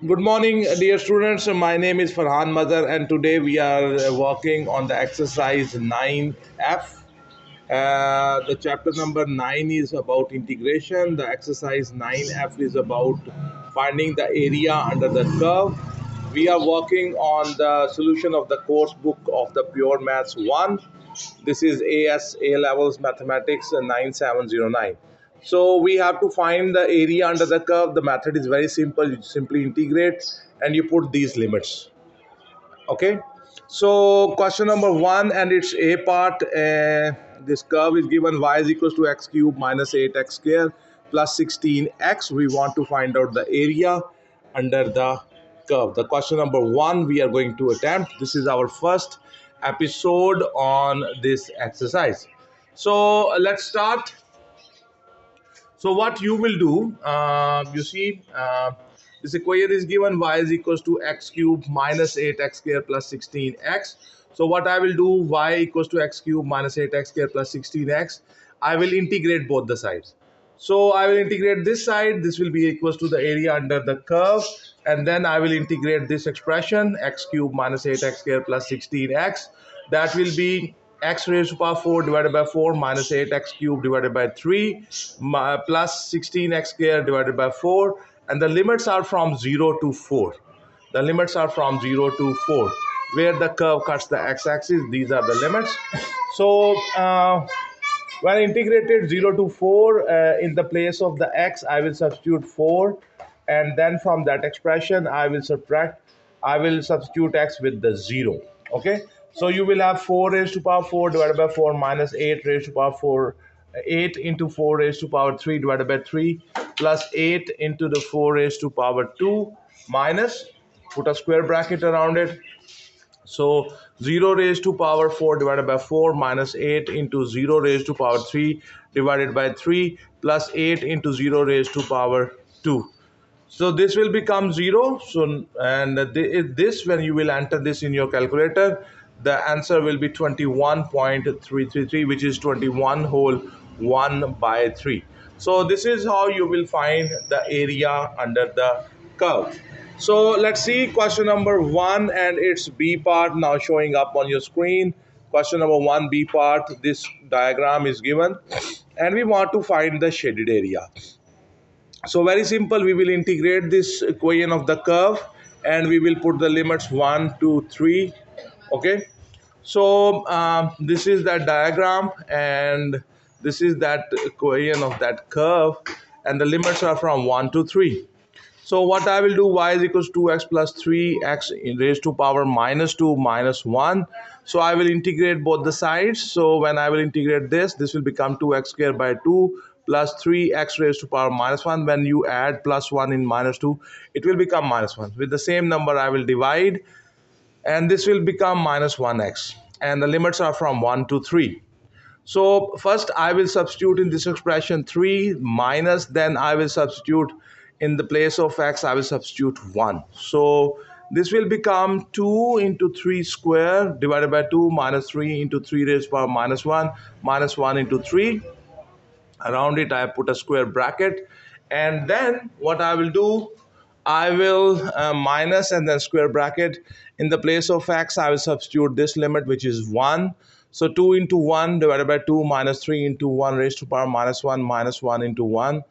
Good morning, dear students. My name is Farhan Mazhar, and today we are working on the exercise 9F. The chapter number 9 is about integration. The exercise 9F is about finding the area under the curve. We are working on the solution of the course book of the Pure Maths 1. This is AS A Levels Mathematics 9709. So we have to find the area under the curve. The method is very simple. You simply integrate and you put these limits. Okay. So question number one and its A part. This curve is given y is equals to x cube minus 8x square plus 16x. We want to find out the area under the curve. The question number one we are going to attempt. This is our first episode on this exercise. So let's start. So what you will do, this equation is given y is equals to x cube minus 8x square plus 16x. So what I will do, y equals to x cube minus 8x square plus 16x. I will integrate both the sides. So I will integrate this side. This will be equals to the area under the curve. And then I will integrate this expression, x cube minus 8x square plus 16x. That will be x raised to power 4 divided by 4 minus 8x cubed divided by 3 plus 16x square divided by 4, and the limits are from 0 to 4. The limits are from 0 to 4 where the curve cuts the x-axis. These are the limits. So when integrated 0 to 4, in the place of the x I will substitute 4, and then from that expression I will substitute x with the 0. Okay, so you will have 4 raised to power 4 divided by 4 minus 8 raised to power 4, 8 into 4 raised to power 3 divided by 3 plus 8 into the 4 raised to power 2 minus, put a square bracket around it. So 0 raised to power 4 divided by 4 minus 8 into 0 raised to power 3 divided by 3 plus 8 into 0 raised to power 2. So this will become 0. So and this, when you will enter this in your calculator, the answer will be 21.333, which is 21 whole 1 by 3. So this is how you will find the area under the curve. So let's see question number one and its B part now showing up on your screen. Question number one, B part. This diagram is given and we want to find the shaded area. So very simple, we will integrate this equation of the curve and we will put the limits 1, 2, 3. Okay. So this is that diagram and this is that equation of that curve, and the limits are from 1 to 3. So what I will do, y is equals to 2x plus 3x raised to power minus 2 minus 1. So I will integrate both the sides. So when I will integrate this, this will become 2x squared by 2 plus 3x raised to power minus 1. When you add plus 1 in minus 2, it will become minus 1. With the same number, I will divide, and this will become minus 1x. And the limits are from 1 to 3. So first I will substitute in this expression 3 minus, then I will substitute in the place of x, I will substitute 1. So this will become 2 into 3 square divided by 2 minus 3 into 3 raised to power minus 1 into 3. Around it I put a square bracket, and then what I will do, I will minus and then square bracket. In the place of x I will substitute this limit, which is 1. So 2 into 1 divided by 2 minus 3 into 1 raised to power minus 1 into 1.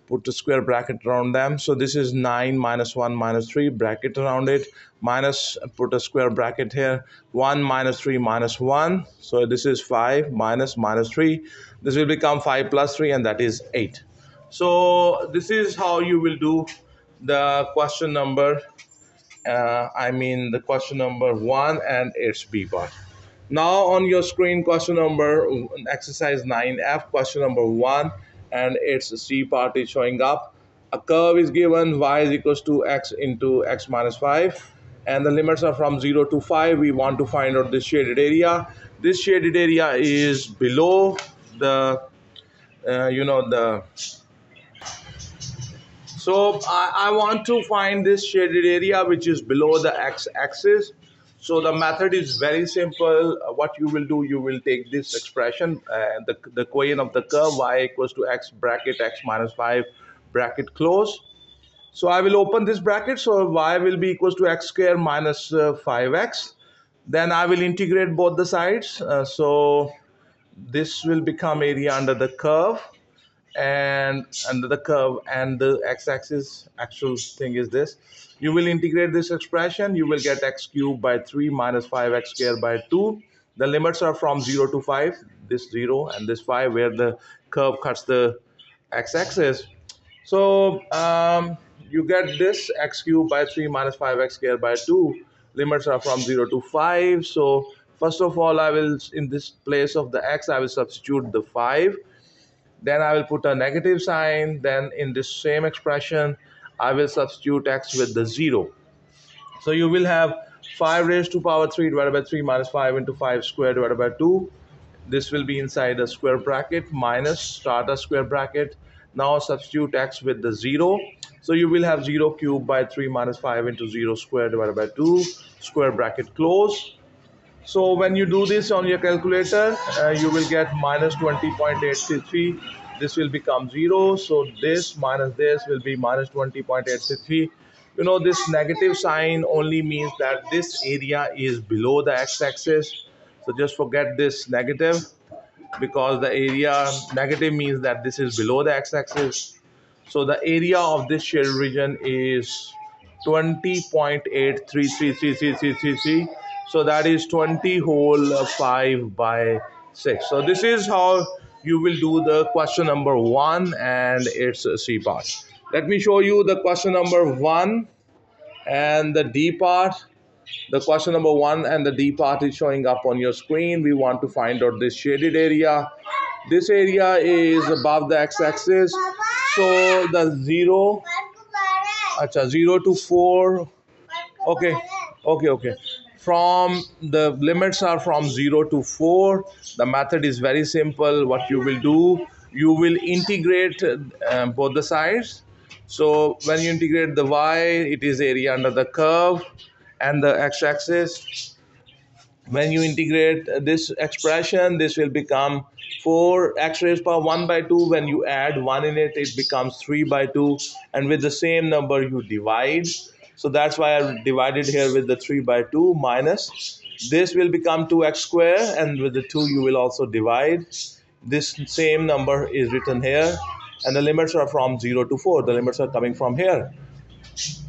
Put a square bracket around them. So this is 9 minus 1 minus 3, bracket around it, minus, put a square bracket here, 1 minus 3 minus 1. So this is 5 minus 3. This will become 5 plus 3, and that is 8. So this is how you will do the question number, the question number 1 and its B part. Now on your screen, question number exercise 9F, question number 1 and its C part is showing up. A curve is given, y is equals to x into x minus 5, and the limits are from 0 to 5. We want to find out this shaded area. This shaded area is below the so I want to find this shaded area which is below the x-axis. So the method is very simple. What you will do, you will take this expression, the equation of the curve y equals to x bracket x minus 5 bracket close. So I will open this bracket. So y will be equals to x square minus 5x. Then I will integrate both the sides. So this will become area under the curve, and under the curve, and the x-axis actual thing is this. You will integrate this expression. You will get x cubed by 3 minus 5x squared by 2. The limits are from 0 to 5, this 0 and this 5, where the curve cuts the x-axis. So you get this x cubed by 3 minus 5x squared by 2. Limits are from 0 to 5. So first of all, I will, in this place of the x, I will substitute the 5. Then I will put a negative sign. Then in this same expression, I will substitute x with the 0. So you will have 5 raised to power 3 divided by 3 minus 5 into 5 squared divided by 2. This will be inside a square bracket minus start a square bracket. Now substitute x with the 0. So you will have 0 cubed by 3 minus 5 into 0 squared divided by 2, square bracket close. So when you do this on your calculator, you will get minus 20.833. This will become 0. So this minus this will be minus 20.833. You know, this negative sign only means that this area is below the x-axis. So just forget this negative, because the area negative means that this is below the x-axis. So the area of this shaded region is 20.8333333. So that is 20 whole 5 by 6. So this is how you will do the question number 1 and its C part. Let me show you the question number 1 and the D part. The question number 1 and the D part is showing up on your screen. We want to find out this shaded area. This area is above the x-axis. So the 0 to 4. Okay. From the limits are from 0 to 4. The method is very simple. What you will do, you will integrate both the sides. So when you integrate the y, it is area under the curve and the x-axis. When you integrate this expression, this will become 4x raised power 1 by 2. When you add 1 in it, it becomes 3 by 2. And with the same number, you divide. So that's why I divided here with the 3 by 2 minus. This will become 2x square, and with the 2, you will also divide. This same number is written here. And the limits are from 0 to 4. The limits are coming from here.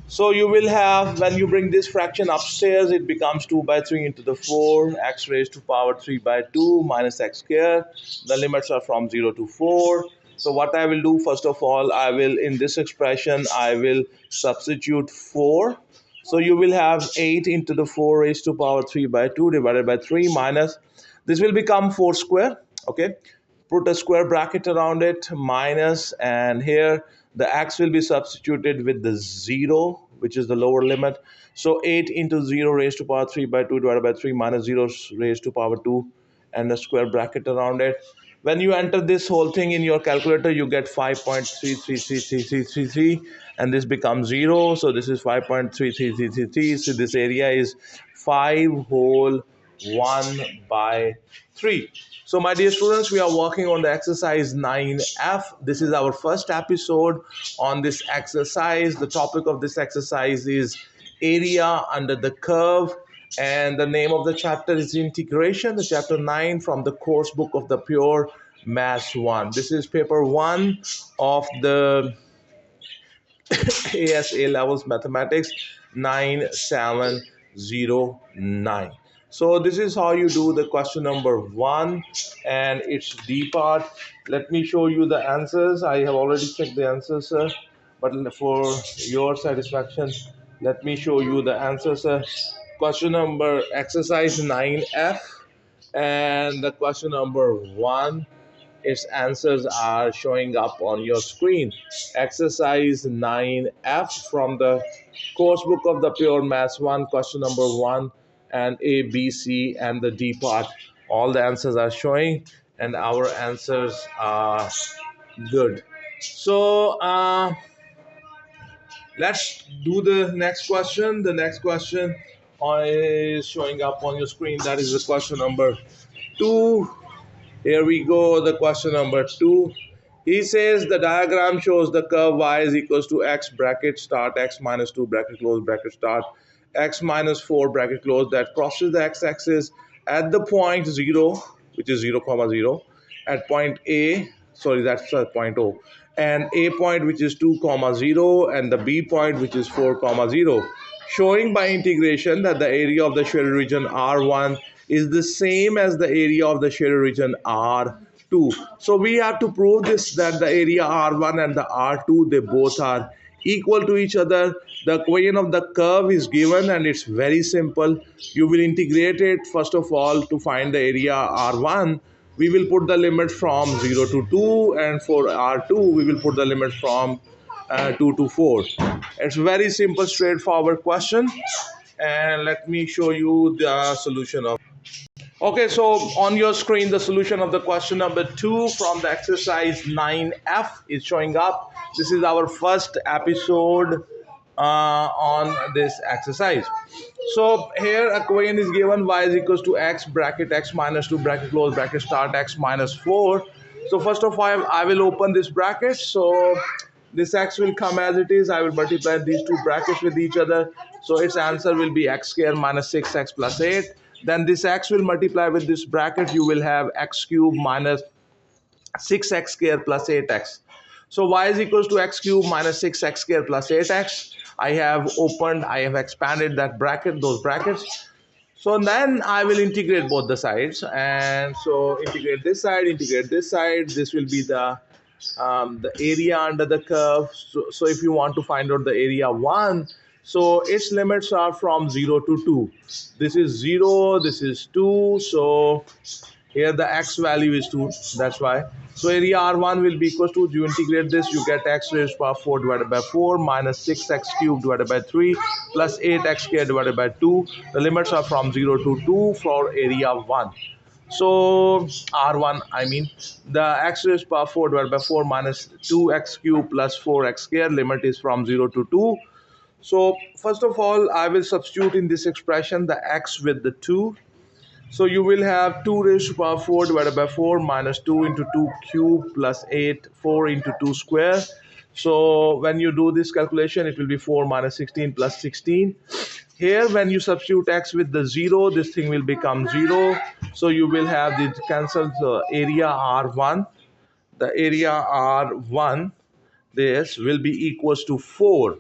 So you will have, when you bring this fraction upstairs, it becomes 2 by 3 into the 4, x raised to power 3 by 2 minus x square. The limits are from 0 to 4. So what I will do, first of all, I will, in this expression, I will substitute 4. So you will have 8 into the 4 raised to power 3 by 2 divided by 3 minus, this will become 4 square, okay? Put a square bracket around it, minus, and here the x will be substituted with the 0, which is the lower limit. So 8 into 0 raised to power 3 by 2 divided by 3 minus 0 raised to power 2, and a square bracket around it. When you enter this whole thing in your calculator, you get 5.333333, and this becomes 0. So this is 5.33333. So this area is 5 whole 1 by 3. So my dear students, we are working on the exercise 9F. This is our first episode on this exercise. The topic of this exercise is area under the curve, and the name of the chapter is integration, the chapter 9 from the course book of the Pure Maths 1. This is paper 1 of the ASA levels mathematics 9709. So this is how you do the question number 1 and its D part. Let me show you the answers. I have already checked the answers, sir, but for your satisfaction, let me show you the answers, sir. Question number exercise 9F, and the question number 1, its answers are showing up on your screen. Exercise 9F from the course book of the Pure Maths 1, question number 1, and A, B, C, and the D part. All the answers are showing, and our answers are good. So let's do the next question. The next question is showing up on your screen. That is the question number 2. Here we go, the question number 2. He says the diagram shows the curve y is equals to x bracket start x minus 2 bracket close bracket start x minus 4 bracket close that crosses the x-axis at the point 0, which is 0 comma 0, at point A, sorry, that's point O, and A point, which is 2 comma 0, and the B point, which is 4 comma 0, showing by integration that the area of the shaded region R1 is the same as the area of the shaded region R2. So we have to prove this, that the area R1 and the R2, they both are equal to each other. The equation of the curve is given and it's very simple. You will integrate it first of all to find the area R1. We will put the limit from 0 to 2, and for R2 we will put the limit from 2 to 4. It's very simple, straightforward question, and let me show you the solution of. Okay, so on your screen the solution of the question number 2 from the exercise 9F is showing up. This is our first episode on this exercise. So here a equation is given, y is equals to x bracket x minus 2 bracket close bracket start x minus 4. So first of all I will open this bracket. So this x will come as it is. I will multiply these two brackets with each other. So its answer will be x square minus 6x plus 8. Then this x will multiply with this bracket. You will have x cube minus 6x square plus 8x. So y is equals to x cube minus 6x square plus 8x. I have expanded that bracket, those brackets. So then I will integrate both the sides. And so integrate this side, integrate this side. This will be the area under the curve. So if you want to find out the area 1, so its limits are from 0 to 2. This is 0, this is 2. So here the x value is 2. That's why. So area R1 will be equals to, you integrate this, you get x raised to power 4 divided by 4 minus 6x cubed divided by 3 plus 8x squared divided by 2. The limits are from 0 to 2 for area 1. So R1, I mean, the x raised to power 4 divided by 4 minus 2x cubed plus 4x squared, limit is from 0 to 2. So first of all, I will substitute in this expression the x with the 2. So you will have 2 raised to power 4 divided by 4 minus 2 into 2 cube plus 8, 4 into 2 square. So when you do this calculation, it will be 4 minus 16 plus 16. Here, when you substitute x with the 0, this thing will become 0. So you will have the cancelled area R1. The area R1, this will be equals to 4.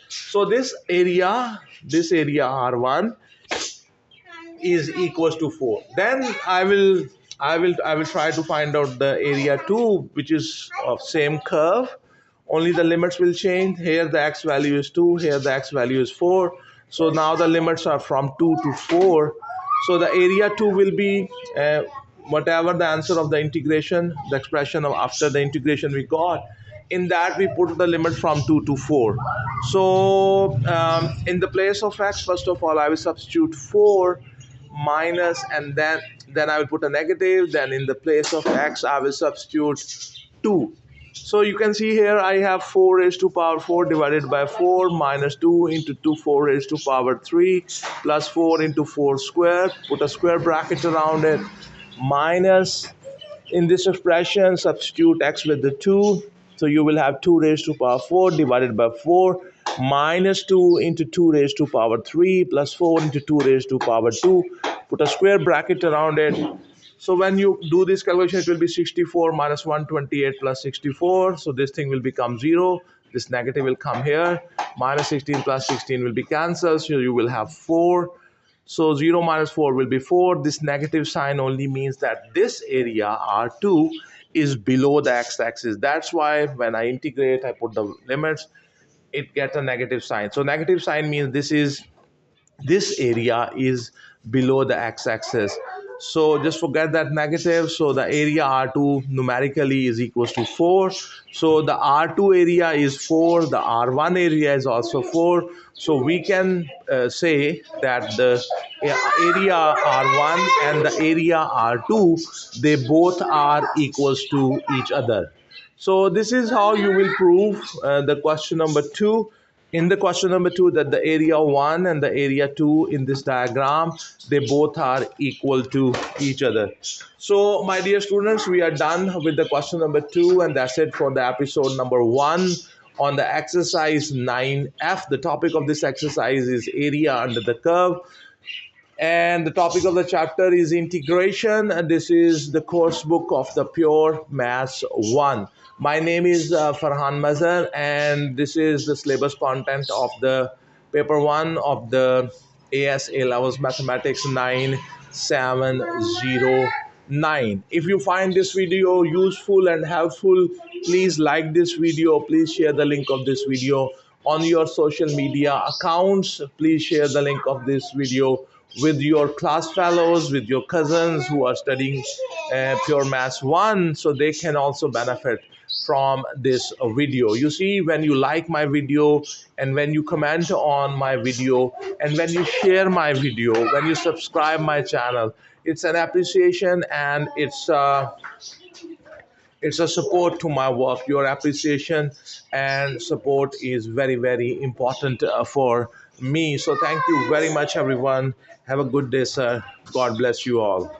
So this area R1 is equals to 4. Then I will try to find out the area 2, which is of same curve, only the limits will change. Here the x value is 2, here the x value is 4. So now the limits are from 2 to 4. So the area 2 will be whatever the answer of the integration, the expression of after the integration we got. In that we put the limit from 2 to 4. So in the place of x, first of all I will substitute 4 minus, and then I will put a negative. Then in the place of x I will substitute 2. So you can see here I have 4 raised to power 4 divided by 4 minus 2 into 2, 4 raised to power 3 plus 4 into 4 square. Put a square bracket around it. Minus, in this expression substitute x with the 2. So you will have 2 raised to power 4 divided by 4 minus 2 into 2 raised to power 3 plus 4 into 2 raised to power 2. Put a square bracket around it. So when you do this calculation, it will be 64 minus 128 plus 64. So this thing will become 0. This negative will come here. Minus 16 plus 16 will be cancelled. So you will have 4. So 0 minus 4 will be 4. This negative sign only means that this area R2 is below the x-axis. That's why when I integrate, I put the limits, it gets a negative sign. So negative sign means this area is below the x-axis. So just forget that negative. So the area R2 numerically is equals to 4. So the R2 area is 4. The R1 area is also 4. So we can say that the area R1 and the area R2, they both are equals to each other. So this is how you will prove the question number 2. In the question number 2, that the area 1 and the area 2 in this diagram, they both are equal to each other. So my dear students, we are done with the question number 2, and that's it for the episode number 1 on the exercise 9F. The topic of this exercise is area under the curve, and the topic of the chapter is integration, and this is the course book of the Pure Maths 1. My name is Farhan Mazhar, and this is the syllabus content of the paper 1 of the ASA levels mathematics 9709. If you find this video useful and helpful, please like this video, please share the link of this video on your social media accounts, please share the link of this video with your class fellows, with your cousins who are studying Pure Maths 1, so they can also benefit from this video. You see, when you like my video and when you comment on my video and when you share my video, when you subscribe my channel, it's an appreciation, and it's a support to my work. Your appreciation and support is very, very important for me. So thank you very much, everyone. Have a good day, sir. God bless you all.